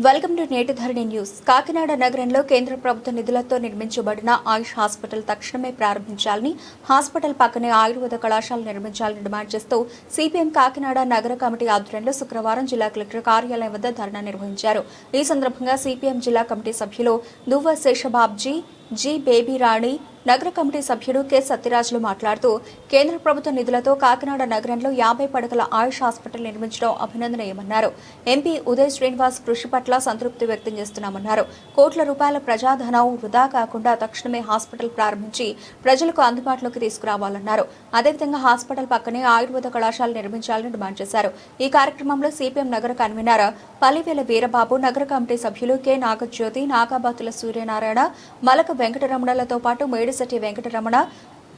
Welcome to నేటి ధరణి news. Kakinada నగరంలో కేంద్ర ప్రభుత్వ నిధులతో నిర్మించబడిన ఆయుష్ హాస్పిటల్ తక్షణమే ప్రారంభించాలని, హాస్పిటల్ పక్కనే ఆయుర్వేద కళాశాల నిర్మించాలని డిమాండ్ చేస్తూ సిపిఎం కాకినాడ నగర కమిటీ ఆధ్వర్యంలో శుక్రవారం జిల్లా కలెక్టర్ కార్యాలయం వద్ద ధర్నా నిర్వహించారు. ఈ సందర్భంగా సిపిఎం జిల్లా కమిటీ సభ్యులు దువ్వ శేషబాబ్జీ, జి బేబీ రాణి, నగర కమిటీ సభ్యుడు కె సత్యరాజులు మాట్లాడుతూ కేంద్ర ప్రభుత్వ నిధులతో కాకినాడ నగరంలో 50 పడకల ఆయుష్ హాస్పిటల్ నిర్మించడం అభినందనీయమన్నారు. ఎంపీ ఉదయ్ శ్రీనివాస్ కృషి పట్ల సంతృప్తి వ్యక్తం చేస్తున్నామన్నారు. కోట్ల రూపాయల ప్రజాధనం వృధా కాకుండా తక్షణమే హాస్పిటల్ ప్రారంభించి ప్రజలకు అందుబాటులోకి తీసుకురావాలన్నారు. అదేవిధంగా హాస్పిటల్ పక్కనే ఆయుర్వేద కళాశాల నిర్మించాలని డిమాండ్ చేశారు. ఈ కార్యక్రమంలో సిపిఎం నగర కన్వీనర్ పల్లివేల వీరబాబు, నగర కమిటీ సభ్యులు కె నాగజ్యోతి, నాగాబాతుల సూర్యనారాయణ, మలక వెంకటరమణలతో పాటు మేడిశెట్టి వెంకటరమణ,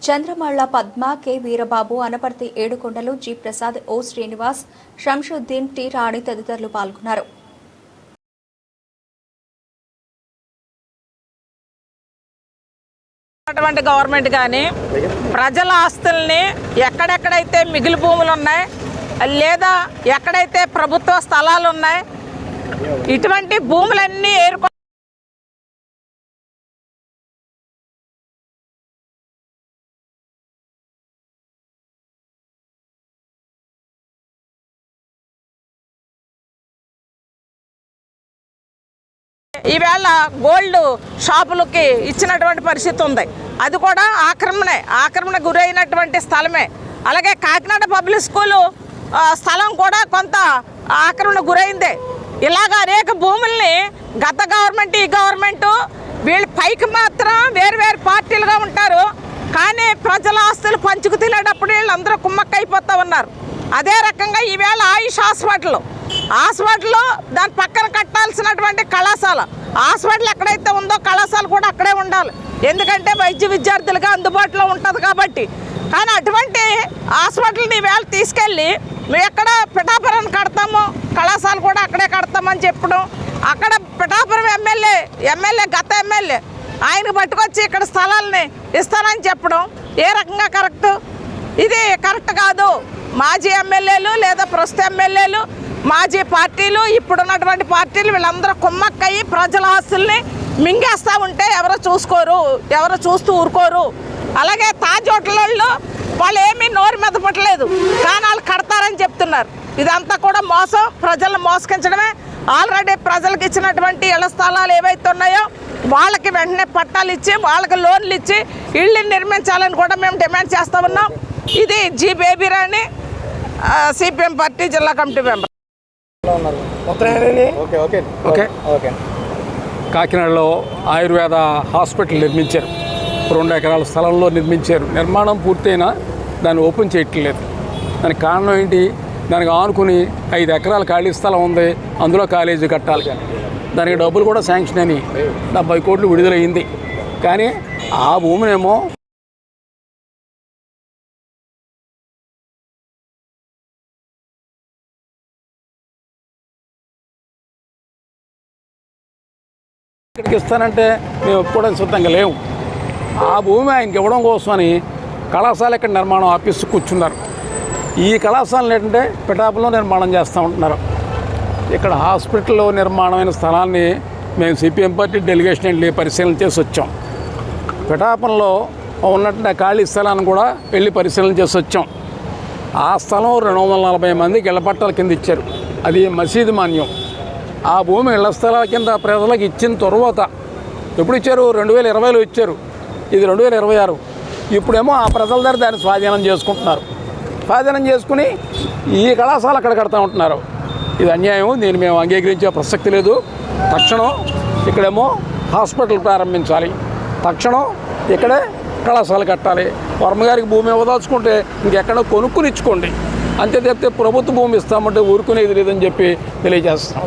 చంద్రమళ్ల పద్మ, కె వీరబాబు, అనపర్తి ఏడుకొండలు, జి ప్రసాద్, ఓ శ్రీనివాస్, షంషుద్దీన్, టి రాణి తదితరులు పాల్గొన్నారు. గవర్నమెంట్ కానీ ప్రజల ఆస్తుల్ని ఎక్కడెక్కడైతే మిగిలి భూములు ఉన్నాయి లేదా ఎక్కడైతే ప్రభుత్వ స్థలాలు ఉన్నాయి ఇటువంటి భూములన్నీ ఈవేళ గోల్డ్ షాపులకి ఇచ్చినటువంటి పరిస్థితి ఉంది. అది కూడా ఆక్రమణ గురైనటువంటి స్థలమే. అలాగే కాకినాడ పబ్లిక్ స్కూలు స్థలం కూడా కొంత ఆక్రమణ గురైందే. ఇలాగ అనేక భూముల్ని గత గవర్నమెంట్, ఈ గవర్నమెంటు వీళ్ళు పైకి మాత్రం వేరు పార్టీలుగా ఉంటారు, కానీ ప్రజల ఆస్తులు పంచుకు తినేటప్పుడు వీళ్ళందరూ కుమ్మక్కైపోతూ ఉన్నారు. అదే రకంగా ఈవేళ ఆయుష్ హాస్పిటల్ దాని పక్కన కట్టాల్సినటువంటి కళాశాల, హాస్పిటల్ ఎక్కడైతే ఉందో కళాశాల కూడా అక్కడే ఉండాలి. ఎందుకంటే వైద్య విద్యార్థులుగా అందుబాటులో ఉంటుంది కాబట్టి. కానీ అటువంటి హాస్పిటల్ని ఈవేళ తీసుకెళ్ళి మేము ఎక్కడ పిఠాపురాన్ని కడతాము, కళాశాల కూడా అక్కడే కడతామని చెప్పడం, అక్కడ పిఠాపురం ఎమ్మెల్యే గత ఎమ్మెల్యే ఆయనకు పట్టుకొచ్చి ఇక్కడ స్థలాలని ఇస్తానని చెప్పడం ఏ రకంగా కరెక్ట్? ఇది కరెక్ట్ కాదు. మాజీ ఎమ్మెల్యేలు లేదా ప్రస్తుత ఎమ్మెల్యేలు, మాజీ పార్టీలు, ఇప్పుడున్నటువంటి పార్టీలు వీళ్ళందరూ కుమ్మక్కయ్యి ప్రజల ఆస్తుల్ని మింగేస్తూ ఉంటే ఎవరో చూస్తూ ఊరుకోరు. అలాగే తాజ్ హోటల్లో వాళ్ళు ఏమీ నోరు మెదపట్లేదు, కానీ వాళ్ళు కడతారని చెప్తున్నారు. ఇదంతా కూడా మోసం, ప్రజలను మోసగించడమే. ఆల్రెడీ ప్రజలకు ఇచ్చినటువంటి ఇళ్ల స్థలాలు ఏవైతే ఉన్నాయో వాళ్ళకి వెంటనే పట్టాలు ఇచ్చి, వాళ్ళకి లోన్లు ఇచ్చి ఇళ్ళు నిర్మించాలని కూడా మేము డిమాండ్ చేస్తూ ఉన్నాం. ఇది జి బేబీ రాణి, సిపిఎం పార్టీ జిల్లా కమిటీ మెంబర్. కాకినాడలో ఆయుర్వేద హాస్పిటల్ నిర్మించారు. 2 ఎకరాల స్థలంలో నిర్మించారు. నిర్మాణం పూర్తయినా దాన్ని ఓపెన్ చేయట్లేదు. దానికి కారణం ఏంటి? దానికి ఆనుకుని 5 ఎకరాల ఖాళీ స్థలం ఉంది, అందులో కాలేజీ కట్టాలి. దానికి డబ్బులు కూడా శాంక్షన్ అని 70 కోట్లు విడుదలయ్యింది. కానీ ఆ భూమినేమో ఇక్కడికి ఇస్తానంటే మేము ఒప్పుకోవడానికి సిద్ధంగా లేవు. ఆ భూమి ఆయనకి ఇవ్వడం కోసమని కళాశాల ఇక్కడ నిర్మాణం ఆఫీసు కూర్చున్నారు. ఈ కళాశాలను ఏంటంటే పిఠాపురంలో నిర్మాణం చేస్తూ ఉంటున్నారు. ఇక్కడ హాస్పిటల్లో నిర్మాణమైన స్థలాన్ని మేము సిపిఎం పార్టీ డెలిగేషన్ వెళ్ళి పరిశీలన చేసి వచ్చాం. పిఠాపురంలో ఉన్నటువంటి ఖాళీ స్థలాన్ని కూడా వెళ్ళి పరిశీలన చేసి వచ్చాం. ఆ స్థలం 240 మందికి ఇళ్ల పట్టాల కింద ఇచ్చారు. అది మసీదు మాన్యం. ఆ భూమి ఇళ్ల స్థలాల కింద ప్రజలకు ఇచ్చిన తర్వాత ఎప్పుడు ఇచ్చారు? 2020లో ఇచ్చారు. ఇది 2026. ఇప్పుడేమో ఆ ప్రజల దగ్గర దాన్ని స్వాధీనం చేసుకుంటున్నారు. స్వాధీనం చేసుకుని ఈ కళాశాల అక్కడ కడతా ఉంటున్నారు. ఇది అన్యాయం. దీన్ని మేము అంగీకరించే ప్రసక్తి లేదు. తక్షణం ఇక్కడేమో హాస్పిటల్ ప్రారంభించాలి, తక్షణం ఇక్కడే కళాశాల కట్టాలి. వర్మగారికి భూమి ఇవ్వదాల్చుకుంటే ఇంకెక్కడో కొనుక్కుని ఇచ్చుకోండి, అంతే తప్పితే ప్రభుత్వ భూమి ఇస్తామంటే ఊరుకునేది లేదని చెప్పి తెలియజేస్తాం.